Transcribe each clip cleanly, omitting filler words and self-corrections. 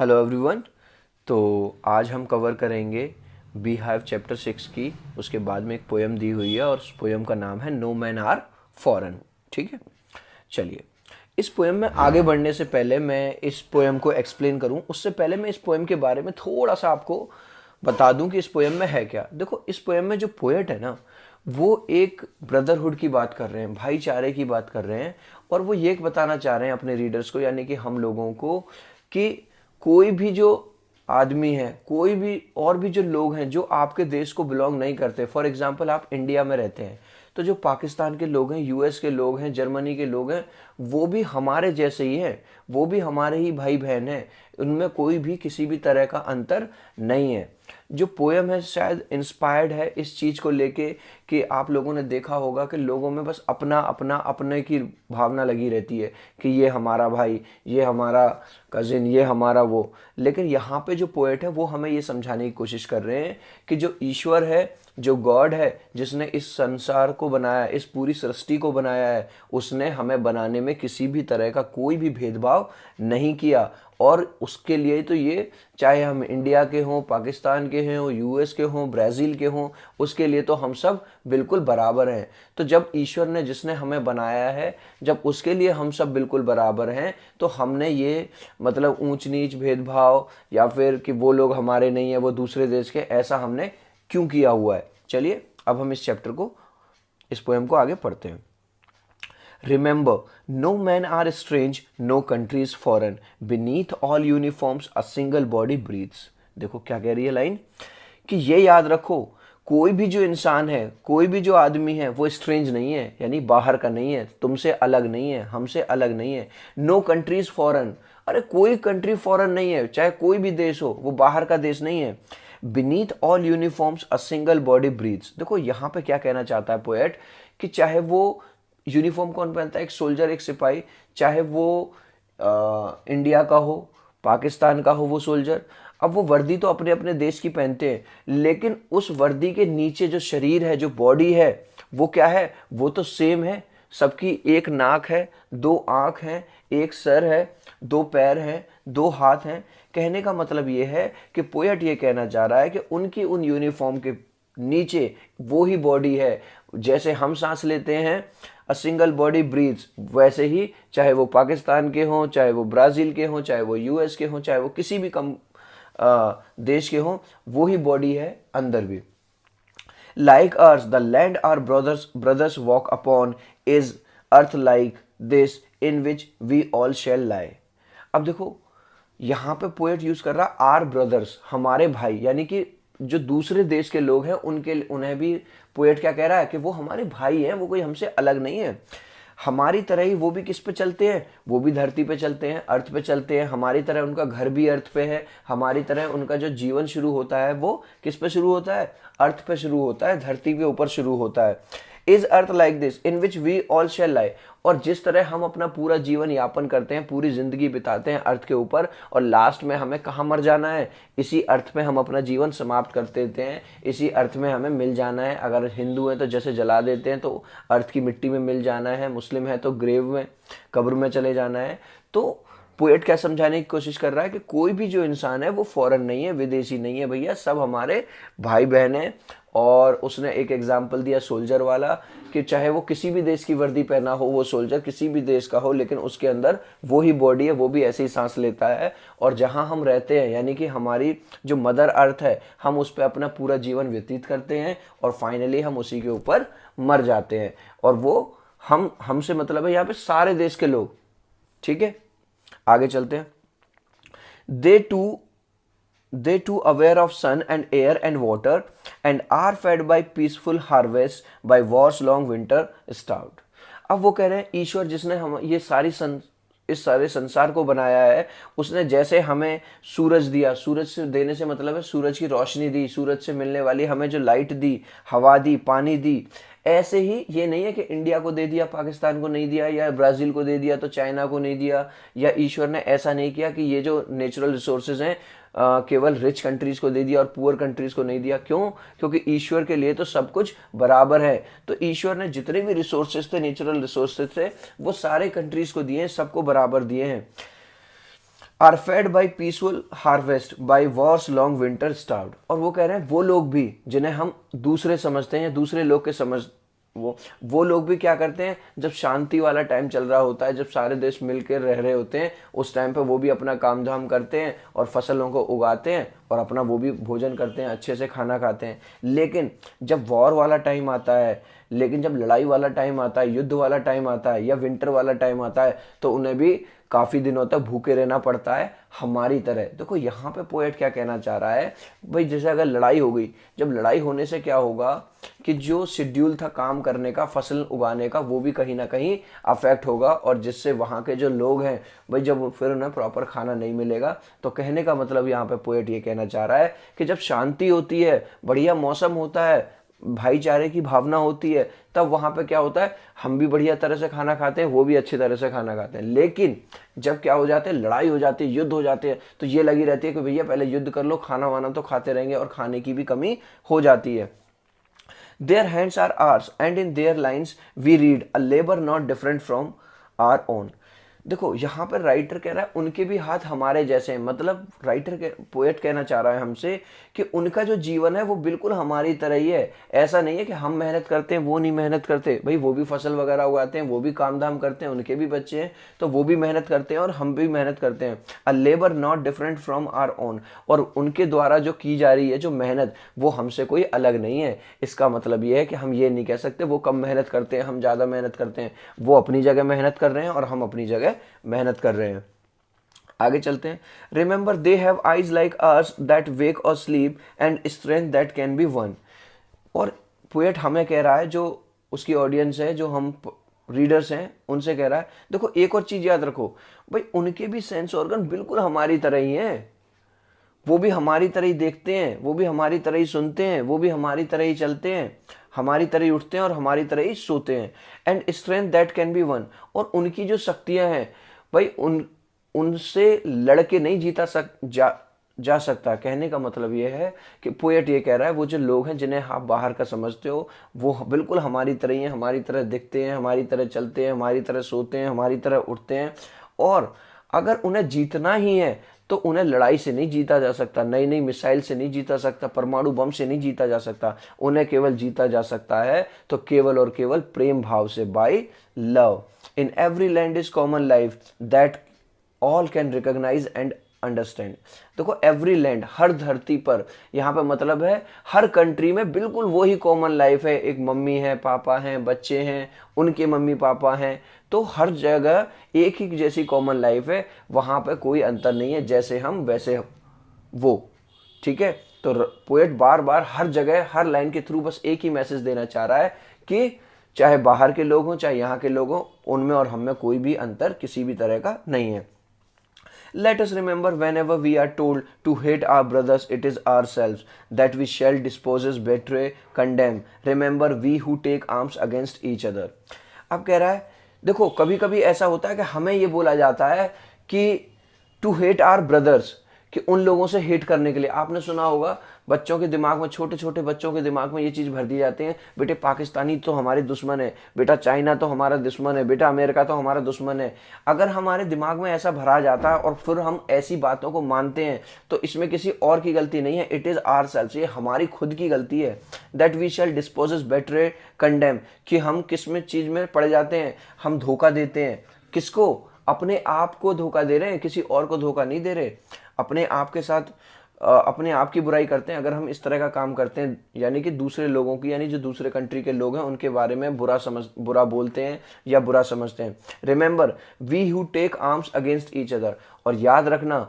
Hello everyone. तो आज हम कवर करेंगे बी हाइव चैप्टर 6 की। उसके बाद में एक पोएम दी हुई है और उस पोएम का नाम है नो मैन आर फॉरेन। ठीक है, चलिए इस पोएम में आगे बढ़ने से पहले मैं इस पोएम को एक्सप्लेन करूं, उससे पहले मैं इस पोएम के बारे में थोड़ा सा आपको बता दूं कि इस पोएम में है क्या। देखो, इस पोएम में जो पोएट है ना, वो एक ब्रदरहुड की बात कर रहे हैं, भाईचारे की बात कर रहे हैं। और वो ये बताना चाह रहे हैं अपने रीडर्स को, यानी कि हम लोगों को, कि कोई भी जो आदमी है, कोई भी और भी जो लोग हैं जो आपके देश को बिलोंग नहीं करते, फॉर एग्जांपल आप इंडिया में रहते हैं, तो जो पाकिस्तान के लोग हैं, यूएस के लोग हैं, जर्मनी के लोग हैं, वो भी हमारे जैसे ही हैं, वो भी हमारे ही भाई बहन हैं। उनमें कोई भी किसी भी तरह का अंतर नहीं है। जो पोएम है शायद इंस्पायर्ड है इस चीज को लेके कि आप लोगों ने देखा होगा कि लोगों में बस अपना अपना अपने की भावना लगी रहती है कि ये हमारा भाई, ये हमारा कजिन, ये हमारा वो। लेकिन यहाँ पे जो पोएट है वो हमें ये समझाने की कोशिश कर रहे हैं कि जो ईश्वर है, जो गॉड है, जिसने इस संसार को बनाया, इस पूरी सृष्टि को बनाया है, उसने हमें बनाने में किसी भी तरह का कोई भी भेदभाव नहीं किया। और उसके लिए तो ये, चाहे हम इंडिया के हों, पाकिस्तान के हों, यूएस के हों, ब्राज़ील के हों, उसके लिए तो हम सब बिल्कुल बराबर हैं। तो जब ईश्वर ने, जिसने हमें बनाया है, जब उसके लिए हम सब बिल्कुल बराबर हैं, तो हमने ये मतलब ऊंच नीच भेदभाव या फिर कि वो लोग हमारे नहीं है, वो दूसरे देश के, ऐसा हमने क्यों किया हुआ है। चलिए अब हम इस चैप्टर को, इस पोएम को आगे पढ़ते हैं। Remember, no men are strange, no country is foreign. Beneath all uniforms, a single body breathes. देखो क्या कह रही है लाइन, कि ये याद रखो, कोई भी जो इंसान है, कोई भी जो आदमी है, वो स्ट्रेंज नहीं है, यानी बाहर का नहीं है, तुमसे अलग नहीं है, हमसे अलग नहीं है। नो कंट्री इज फॉरेन, अरे कोई कंट्री फॉरेन नहीं है, चाहे कोई भी देश हो, वो बाहर का देश नहीं है। Beneath all uniforms a single body breathes. देखो यहाँ पे क्या कहना चाहता है पोएट, कि चाहे वो यूनिफॉर्म कौन पहनता है, एक सोल्जर, एक सिपाही, चाहे वो इंडिया का हो, पाकिस्तान का हो वो सोल्जर। अब वो वर्दी तो अपने अपने देश की पहनते हैं, लेकिन उस वर्दी के नीचे जो शरीर है, जो बॉडी है, वो क्या है, वो तो सेम है। सबकी एक नाक है, दो आंख है, एक सर है, दो पैर हैं, दो हाथ हैं। कहने का मतलब ये है कि पोएट ये कहना चाह रहा है कि उनकी उन यूनिफॉर्म के नीचे वो ही बॉडी है। जैसे हम सांस लेते हैं, अ सिंगल बॉडी ब्रीथ्स, वैसे ही चाहे वो पाकिस्तान के हों, चाहे वो ब्राज़ील के हों, चाहे वो यूएस के हों, चाहे वो किसी भी देश के हों, वो ही बॉडी है अंदर भी। Like earth, the land our brothers walk upon is earth like this in which we all shall lie. अब देखो यहाँ पे पोएट यूज कर रहा आर ब्रदर्स, हमारे भाई, यानी कि जो दूसरे देश के लोग हैं उनके, उन्हें भी पोएट क्या कह रहा है कि वो हमारे भाई हैं, वो कोई हमसे अलग नहीं है। हमारी तरह ही वो भी किस पे चलते हैं, वो भी धरती पे चलते हैं, अर्थ पे चलते हैं। हमारी तरह उनका घर भी अर्थ पे है, हमारी तरह उनका जो जीवन शुरू होता है वो किस पे शुरू होता है, अर्थ पे शुरू होता है, धरती के ऊपर शुरू होता है। Is earth like this in which we all shall lie. और जिस तरह हम अपना पूरा जीवन यापन करते हैं, पूरी जिंदगी बिताते हैं अर्थ के ऊपर, और लास्ट में हमें कहाँ मर जाना है, इसी अर्थ में हम अपना जीवन समाप्त कर देते हैं, इसी अर्थ में हमें मिल जाना है। अगर हिंदू हैं तो जैसे जला देते हैं तो अर्थ की मिट्टी में मिल जाना है, मुस्लिम है तो ग्रेव में, कब्र में चले जाना है। तो पोएट क्या समझाने की कोशिश कर रहा है कि कोई भी जो इंसान है वो फॉरेन नहीं है, विदेशी नहीं है भैया, सब हमारे भाई बहन हैं। और उसने एक एग्जाम्पल दिया सोल्जर वाला, कि चाहे वो किसी भी देश की वर्दी पहना हो, वो सोल्जर किसी भी देश का हो, लेकिन उसके अंदर वो ही बॉडी है, वो भी ऐसे ही सांस लेता है। और जहां हम रहते हैं, यानी कि हमारी जो मदर अर्थ है, हम उस पर अपना पूरा जीवन व्यतीत करते हैं और फाइनली हम उसी के ऊपर मर जाते हैं। और वो हमसे मतलब है यहाँ पे सारे देश के लोग। ठीक है, आगे चलते हैं। They too aware of sun and air and water and are fed by peaceful harvest by war's long winter starved. अब वो कह रहे हैं ईश्वर जिसने हम ये इस सारे संसार को बनाया है, उसने जैसे हमें सूरज दिया, सूरज से देने से मतलब है सूरज की रोशनी दी, सूरज से मिलने वाली हमें जो लाइट दी, हवा दी, पानी दी, ऐसे ही ये नहीं है कि इंडिया को दे दिया, पाकिस्तान को नहीं दिया, या ब्राज़ील को दे दिया तो चाइना को नहीं दिया, या ईश्वर ने ऐसा नहीं किया कि ये जो नेचुरल रिसोर्सेज हैं केवल रिच कंट्रीज को दे दिया और पुअर कंट्रीज को नहीं दिया। क्यों? क्योंकि ईश्वर के लिए तो सब कुछ बराबर है। तो ईश्वर ने जितने भी रिसोर्सेज थे, नेचुरल रिसोर्सेज थे, वो सारे कंट्रीज को दिए हैं, सबको बराबर दिए हैं। Are fed by peaceful harvest by war's long winter starved. और वो कह रहे हैं वो लोग भी जिन्हें हम दूसरे समझते हैं या दूसरे लोग के समझ वो लोग भी क्या करते हैं, जब शांति वाला टाइम चल रहा होता है, जब सारे देश मिलकर रह रहे होते हैं, उस टाइम पे वो भी अपना काम धाम करते हैं और फसलों को उगाते हैं और अपना वो भी भोजन करते हैं, अच्छे से खाना खाते हैं। लेकिन जब वॉर वाला टाइम आता है, लेकिन जब लड़ाई वाला टाइम आता है, युद्ध वाला टाइम आता है या विंटर वाला टाइम आता है, तो उन्हें भी काफ़ी दिनों तक भूखे रहना पड़ता है हमारी तरह। देखो यहाँ पे पोएट क्या कहना चाह रहा है भाई, जैसे अगर लड़ाई हो गई, जब लड़ाई होने से क्या होगा कि जो शेड्यूल था काम करने का, फसल उगाने का, वो भी कहीं ना कहीं अफेक्ट होगा और जिससे वहाँ के जो लोग हैं भाई, जब फिर उन्हें प्रॉपर खाना नहीं मिलेगा। तो कहने का मतलब यहाँ पे पोएट ये कहना चाह रहा है कि जब शांति होती है, बढ़िया मौसम होता है, भाईचारे की भावना होती है, तब वहाँ पे क्या होता है, हम भी बढ़िया तरह से खाना खाते हैं, वो भी अच्छी तरह से खाना खाते हैं। लेकिन जब क्या हो जाते हैं, लड़ाई हो जाती है, युद्ध हो जाते हैं, तो ये लगी रहती है कि भैया पहले युद्ध कर लो, खाना वाना तो खाते रहेंगे, और खाने की भी कमी हो जाती है। Their hands are ours and in their lines we read a labor not different from our own। देखो यहाँ पर राइटर कह रहा है उनके भी हाथ हमारे जैसे हैं, मतलब राइटर के पोएट कहना चाह रहा है हमसे कि उनका जो जीवन है वो बिल्कुल हमारी तरह ही है। ऐसा नहीं है कि हम मेहनत करते हैं वो नहीं मेहनत करते, भाई वो भी फसल वगैरह उगाते हैं, वो भी काम धाम करते हैं, उनके भी बच्चे हैं, तो वो भी मेहनत करते हैं और हम भी मेहनत करते हैं। A labour not different from our own, और उनके द्वारा जो की जा रही है जो मेहनत, वो हमसे कोई अलग नहीं है। इसका मतलब ये है कि हम ये नहीं कह सकते वो कम मेहनत करते हैं हम ज़्यादा मेहनत करते हैं। वो अपनी जगह मेहनत कर रहे हैं और हम अपनी जगह मेहनत कर रहे हैं। आगे चलते हैं। Remember they have eyes like us that wake और sleep and strength that can be won. और पोएट हमें कह रहा है, जो उसकी ऑडियंस है, जो हम रीडर्स हैं, उनसे कह रहा है देखो एक और चीज याद रखो भाई, उनके भी सेंस ऑर्गन बिल्कुल हमारी तरह ही हैं, वो भी हमारी तरह ही देखते हैं, वो भी हमारी तरह ही सुनते हैं, वो भी हमारी तरह ही चलते हैं, हमारी तरह ही उठते हैं और हमारी तरह ही सोते हैं। And strength that can be won, और उनकी जो शक्तियां हैं भाई, उनसे लड़के नहीं जा सकता। कहने का मतलब ये है कि पोएट ये कह रहा है वो जो लोग हैं जिन्हें आप बाहर का समझते हो, वो बिल्कुल हमारी तरह ही हैं, हमारी तरह दिखते हैं, हमारी तरह चलते हैं, हमारी तरह सोते हैं, हमारी तरह उठते हैं। और अगर उन्हें जीतना ही है तो उन्हें लड़ाई से नहीं जीता जा सकता, नई नई मिसाइल से नहीं जीता सकता, परमाणु बम से नहीं जीता जा सकता। उन्हें केवल जीता जा सकता है तो केवल और केवल प्रेम भाव से, by love. In every land is common life that all can recognise and understand. देखो एवरी लैंड, हर धरती पर, यहाँ पे मतलब है हर कंट्री में बिल्कुल वही कॉमन लाइफ है। एक मम्मी है, पापा हैं, बच्चे हैं, उनके मम्मी पापा हैं, तो हर जगह एक ही जैसी कॉमन लाइफ है, वहाँ पे कोई अंतर नहीं है, जैसे हम वैसे वो। ठीक है, तो पोएट बार बार हर जगह हर लाइन के थ्रू बस एक ही मैसेज देना चाह रहा है कि चाहे बाहर के लोग हों चाहे यहाँ के लोग हों, उनमें और हम में कोई भी अंतर किसी भी तरह का नहीं है। Let us remember whenever we are told to hate our brothers, it is ourselves that we shall dispose, betray, condemn. Remember we who take arms against each other। अब कह रहा है देखो कभी कभी ऐसा होता है कि हमें ये बोला जाता है कि टू हेट आवर ब्रदर्स, कि उन लोगों से हेट करने के लिए। आपने सुना होगा बच्चों के दिमाग में, छोटे छोटे बच्चों के दिमाग में ये चीज़ भर दी जाती है, बेटे पाकिस्तानी तो हमारे दुश्मन है, बेटा चाइना तो हमारा दुश्मन है, बेटा अमेरिका तो हमारा दुश्मन है। अगर हमारे दिमाग में ऐसा भरा जाता है और फिर हम ऐसी बातों को मानते हैं, तो इसमें किसी और की गलती नहीं है, इट इज़ आवर सेल्फ, ये हमारी खुद की गलती है। That we shall dispossess, betray, condemn, कि हम किस में चीज़ में पड़ जाते हैं, हम धोखा देते हैं। किसको? अपने आप को धोखा दे रहे हैं, किसी और को धोखा नहीं दे रहे। अपने आप के साथ अपने आप की बुराई करते हैं अगर हम इस तरह का काम करते हैं, यानी कि दूसरे लोगों की, यानी जो दूसरे कंट्री के लोग हैं उनके बारे में बुरा बोलते हैं या बुरा समझते हैं। Remember we who take arms against each other, और याद रखना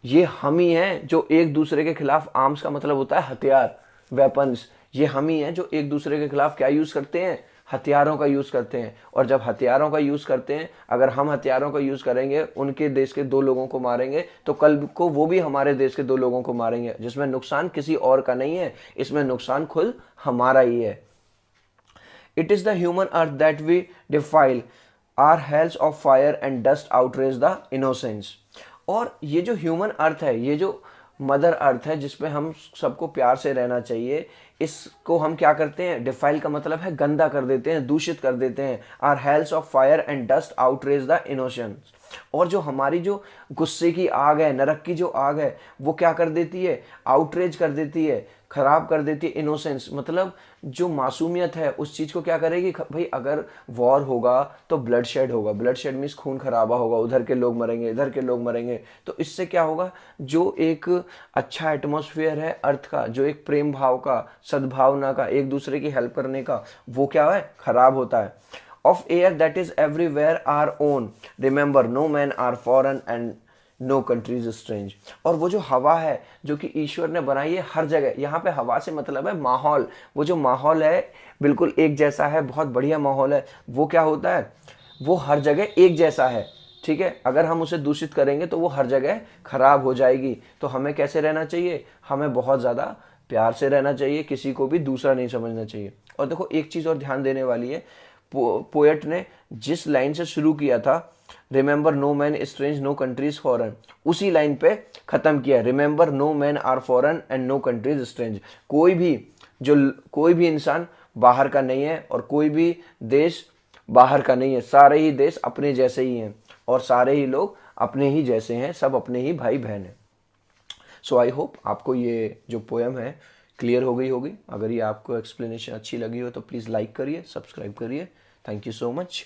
ये हम ही हैं जो एक दूसरे के खिलाफ, आर्म्स का मतलब होता है हथियार, वेपन्स, ये हम ही हैं जो एक दूसरे के खिलाफ क्या यूज करते हैं, हथियारों का यूज करते हैं। और जब हथियारों का यूज करते हैं, अगर हम हथियारों का यूज करेंगे, उनके देश के 2 लोगों को मारेंगे, तो कल को वो भी हमारे देश के 2 लोगों को मारेंगे, जिसमें नुकसान किसी और का नहीं है, इसमें नुकसान खुद हमारा ही है। It is the human earth that we defile, our hells of fire and dust outrage the innocence. और ये जो ह्यूमन अर्थ है, ये जो मदर अर्थ है जिसपे हम सबको प्यार से रहना चाहिए, इसको हम क्या करते हैं, डिफाइल का मतलब है गंदा कर देते हैं, दूषित कर देते हैं। Our hells of fire and dust outrage the innocence. और जो हमारी जो गुस्से की आग है, नरक की जो आग है, वो क्या कर देती है, आउटरेज कर देती है, खराब कर देती है इनोसेंस, मतलब जो मासूमियत है उस चीज को क्या करेगी भाई, अगर वॉर होगा तो ब्लड शेड होगा, ब्लड शेड मीन्स खून खराबा होगा, उधर के लोग मरेंगे, इधर के लोग मरेंगे, तो इससे क्या होगा, जो एक अच्छा एटमॉस्फेयर है अर्थ का, जो एक प्रेम भाव का, सद्भावना का, एक दूसरे की हेल्प करने का, वो क्या है, खराब होता है। Of air that is everywhere our own, remember no man are foreign and no countries strange. और वो जो हवा है जो कि ईश्वर ने बनाई है हर जगह, यहाँ पे हवा से मतलब है माहौल, वो जो माहौल है बिल्कुल एक जैसा है, बहुत बढ़िया माहौल है, वो क्या होता है, वो हर जगह एक जैसा है, ठीक है। अगर हम उसे दूषित करेंगे तो वो हर जगह खराब हो जाएगी। तो हमें कैसे रहना चाहिए, हमें बहुत ज़्यादा प्यार से रहना चाहिए, किसी को भी दूसरा नहीं समझना चाहिए। और देखो एक चीज़ और ध्यान देने वाली है, पोएट ने जिस लाइन से शुरू किया था, remember no man strange no countries foreign, उसी लाइन पे खत्म किया, remember no man are foreign and no countries strange. कोई भी इंसान बाहर का नहीं है और कोई भी देश बाहर का नहीं है, सारे ही देश अपने जैसे ही हैं और सारे ही लोग अपने ही जैसे हैं, सब अपने ही भाई बहन हैं। सो आई होप आपको ये जो पोएम है क्लियर हो गई होगी। अगर ये आपको एक्सप्लेनेशन अच्छी लगी हो तो प्लीज़ लाइक करिए, सब्सक्राइब करिए। Thank you so much.